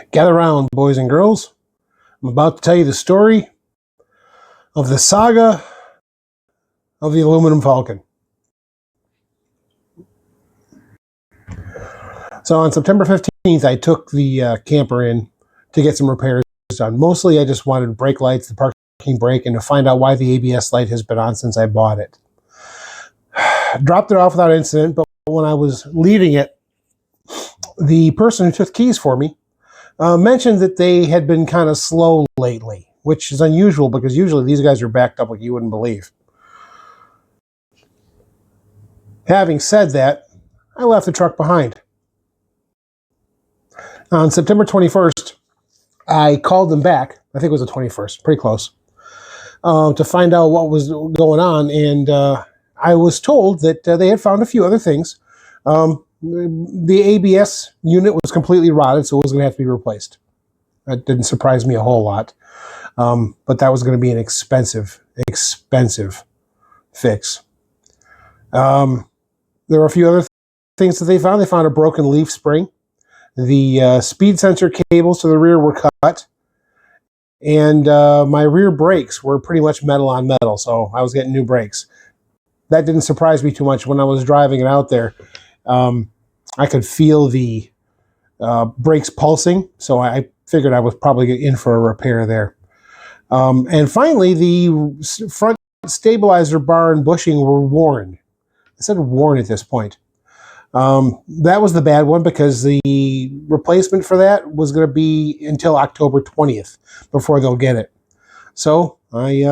Gather round, boys and girls. I'm about to tell you the story of the saga of the aluminum Falcon. So on September 15th, I took the camper in to get some repairs done. Mostly I just wanted brake lights, the parking brake, and to find out why the ABS light has been on since I bought it. Dropped it off without incident, but when I was leaving it, the person who took keys for me mentioned that they had been kind of slow lately, which is unusual because usually these guys are backed up like you wouldn't believe. Having said that, I left the truck behind. On September 21st, I called them back. I think it was the 21st, pretty close, to find out what was going on. And I was told that they had found a few other things. The ABS unit was completely rotted, so it was going to have to be replaced. That didn't surprise me a whole lot. But that was going to be an expensive fix. There were a few other things that they found. They found a broken leaf spring. The speed sensor cables to the rear were cut. And my rear brakes were pretty much metal on metal, so I was getting new brakes. That didn't surprise me too much. When I was driving it out there, I could feel the brakes pulsing, so I figured I was probably in for a repair there. And finally, the front stabilizer bar and bushing were worn. I said worn at this point. That was the bad one because the replacement for that was going to be until October 20th before they'll get it. So I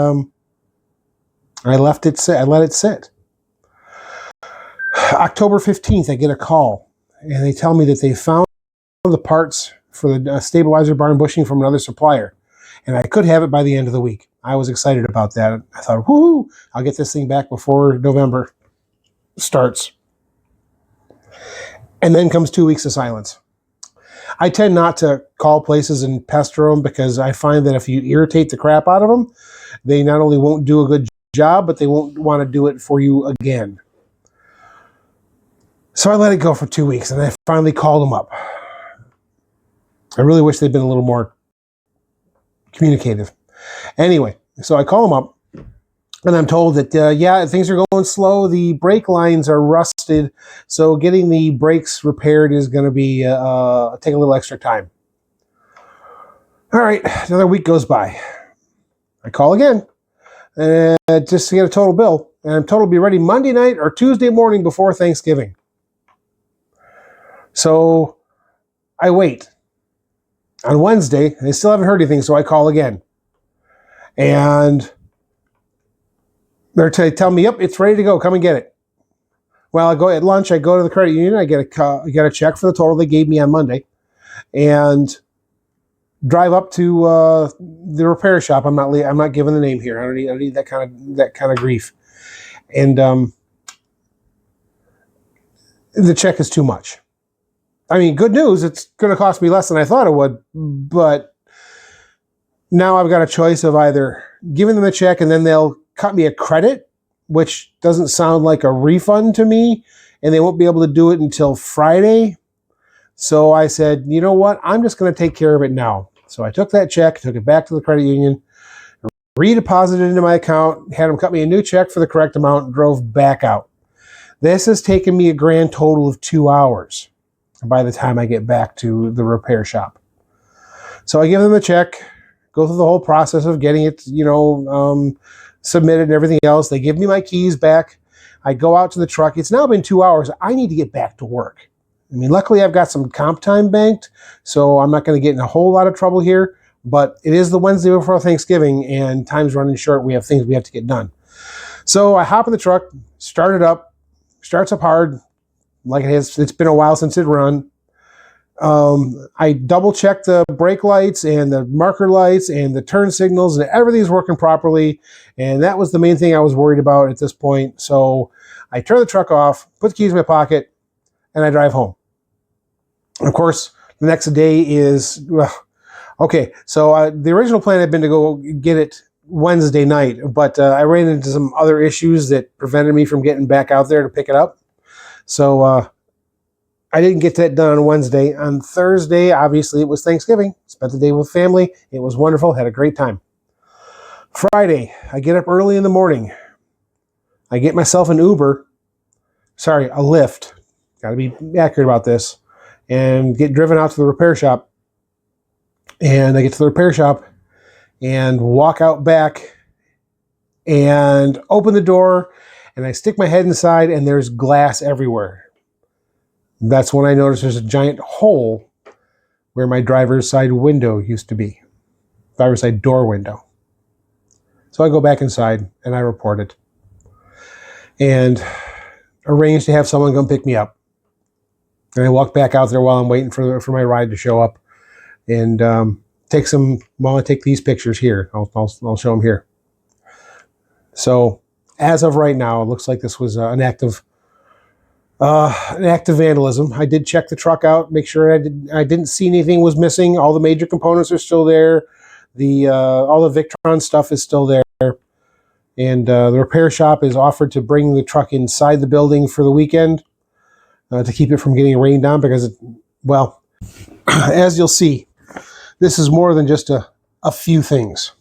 left it sit. I let it sit. October 15th, I get a call, and they tell me that they found the parts for the stabilizer bar and bushing from another supplier, and I could have it by the end of the week. I was excited about that. I thought, woohoo, I'll get this thing back before November starts. And then comes 2 weeks of silence. I tend not to call places and pester them because I find that if you irritate the crap out of them, they not only won't do a good job, but they won't want to do it for you again. So I let it go for 2 weeks, and I finally called them up. I really wish they'd been a little more communicative. Anyway, so I call them up, and I'm told that, yeah, things are going slow. The brake lines are rusted, so getting the brakes repaired is going to be take a little extra time. All right, another week goes by. I call again, just to get a total bill, and I'm told to be ready Monday night or Tuesday morning before Thanksgiving. So I wait. On Wednesday, they still haven't heard anything, so I call again. And they're telling me, yep, it's ready to go. Come and get it. Well, I go at lunch. I go to the credit union. I get a check for the total they gave me on Monday, and drive up to the repair shop. I'm not giving the name here. I don't need that kind of grief. And the check is too much. I mean, good news. It's going to cost me less than I thought it would, but now I've got a choice of either giving them a check and then they'll cut me a credit, which doesn't sound like a refund to me, and they won't be able to do it until Friday. So I said, you know what? I'm just going to take care of it now. So I took that check, took it back to the credit union, redeposited it into my account, had them cut me a new check for the correct amount, and drove back out. This has taken me a grand total of 2 hours by the time I get back to the repair shop. So I give them the check, go through the whole process of getting it, submitted and everything else. They give me my keys back. I go out to the truck. It's now been 2 hours. I need to get back to work. I mean, luckily I've got some comp time banked, so I'm not going to get in a whole lot of trouble here, but it is the Wednesday before Thanksgiving, and time's running short. We have things we have to get done. So I hop in the truck, start it up, starts up hard, like it has. It's been a while since it run. I double check the brake lights and the marker lights and the turn signals, and everything's working properly. And that was the main thing I was worried about at this point. So I turn the truck off, put the keys in my pocket, and I drive home. Of course, the next day is, well, okay. So the original plan had been to go get it Wednesday night, but I ran into some other issues that prevented me from getting back out there to pick it up. So I didn't get that done on Wednesday. On Thursday, obviously, it was Thanksgiving. Spent the day with family. It was wonderful. Had a great time. Friday, I get up early in the morning. I get myself an Uber. Sorry, a Lyft. Got to be accurate about this. And get driven out to the repair shop. And I get to the repair shop and walk out back and open the door. And I stick my head inside and there's glass everywhere. That's when I noticed there's a giant hole where my driver's side window used to be. Driver's side door window. So I go back inside and I report it. And arrange to have someone come pick me up. And I walk back out there while I'm waiting for my ride to show up. And take these pictures here. I'll show them here. So as of right now, it looks like this was an act of vandalism. I did check the truck out, make sure I didn't see anything was missing. All the major components are still there. All the Victron stuff is still there. And the repair shop is offered to bring the truck inside the building for the weekend to keep it from getting rained on because, as you'll see, this is more than just a few things.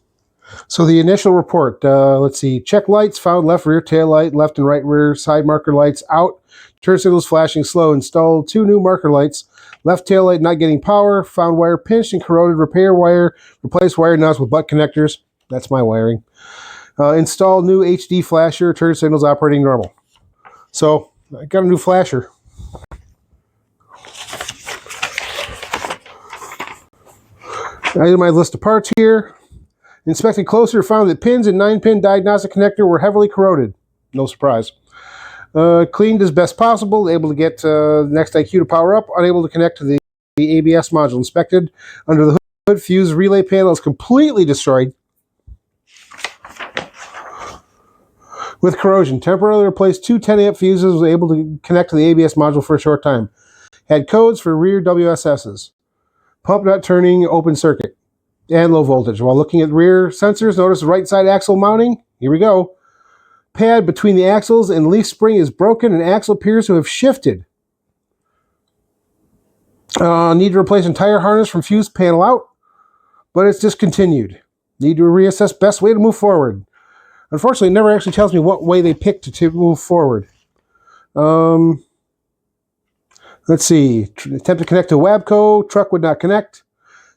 So the initial report, let's see, check lights, found left rear tail light, left and right rear side marker lights out, turn signals flashing slow, installed 2 new marker lights, left tail light not getting power, found wire pinched and corroded, repair wire, replace wire nuts with butt connectors, that's my wiring, install new HD flasher, turn signals operating normal. So I got a new flasher. Itemized list of parts here. Inspected closer, found that pins and 9-pin diagnostic connector were heavily corroded. No surprise. Cleaned as best possible, able to get next IQ to power up, unable to connect to the ABS module. Inspected under the hood, fuse relay panel is completely destroyed with corrosion. Temporarily replaced 2 10-amp fuses, was able to connect to the ABS module for a short time. Had codes for rear WSSs. Pump not turning, open circuit, and low voltage. While looking at rear sensors, notice the right side axle mounting. Here we go. Pad between the axles and leaf spring is broken and axle appears to have shifted. Need to replace entire harness from fuse panel out, but it's discontinued. Need to reassess best way to move forward. Unfortunately, it never actually tells me what way they picked to move forward. Let's see. Attempt to connect to Wabco. Truck would not connect.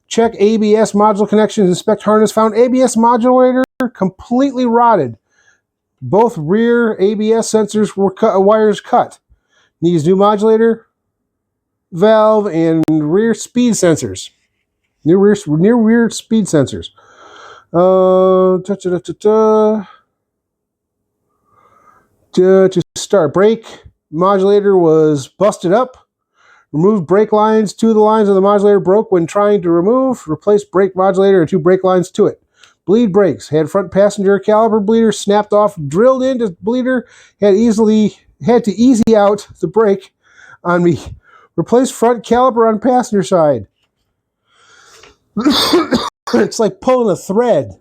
Check ABS module connections. Inspect harness. Found ABS modulator completely rotted. Both rear ABS sensors were wires cut. Needs new modulator, valve, and rear speed sensors. New rear speed sensors. To start, brake modulator was busted up. Removed brake lines. 2 of the lines of the modulator broke when trying to remove. Replaced brake modulator and 2 brake lines to it. Bleed brakes. Had front passenger caliper bleeder snapped off. Drilled into bleeder. Had to easy out the brake on me. Replaced front caliper on passenger side. It's like pulling a thread.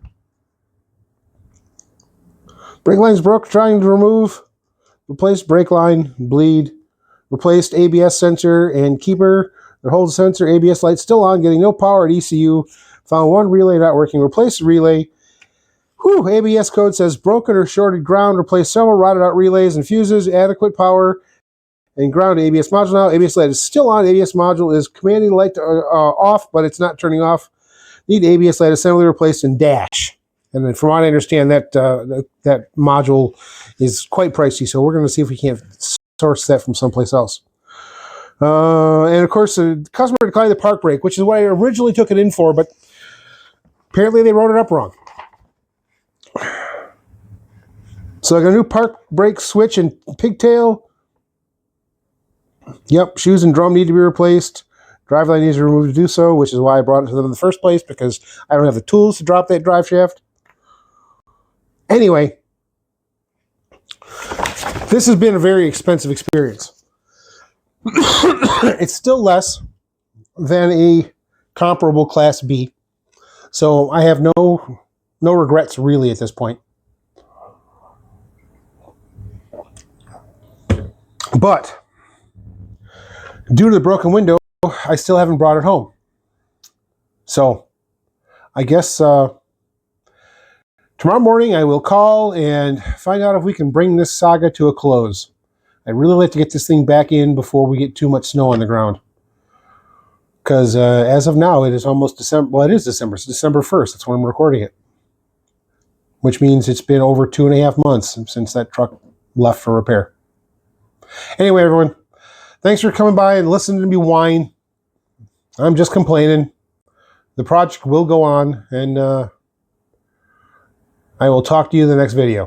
Brake lines broke trying to remove. Replaced brake line. Bleed. Replaced ABS sensor and keeper that holds the sensor. ABS light still on, getting no power at ECU. Found 1 relay not working. Replaced the relay. ABS code says broken or shorted ground. Replaced several rotted out relays and fuses. Adequate power and ground to ABS module now. ABS light is still on. ABS module is commanding light to, off, but it's not turning off. Need ABS light assembly replaced and dash. And then from what I understand, that module is quite pricey, so we're going to see if we can't source that from someplace else. And of course, the customer declined the park brake, which is what I originally took it in for, but apparently they wrote it up wrong. So I got a new park brake switch and pigtail. Yep, shoes and drum need to be replaced. Drive line needs to be removed to do so, which is why I brought it to them in the first place, because I don't have the tools to drop that drive shaft. Anyway, this has been a very expensive experience. It's still less than a comparable Class B, so I have no regrets really at this point. But due to the broken window, I still haven't brought it home. So I guess tomorrow morning I will call and find out if we can bring this saga to a close. I'd really like to get this thing back in before we get too much snow on the ground. Because as of now, it is almost December. Well, it is December. It's December 1st. That's when I'm recording it. Which means it's been over 2.5 months since that truck left for repair. Anyway, everyone, thanks for coming by and listening to me whine. I'm just complaining. The project will go on, and I will talk to you in the next video.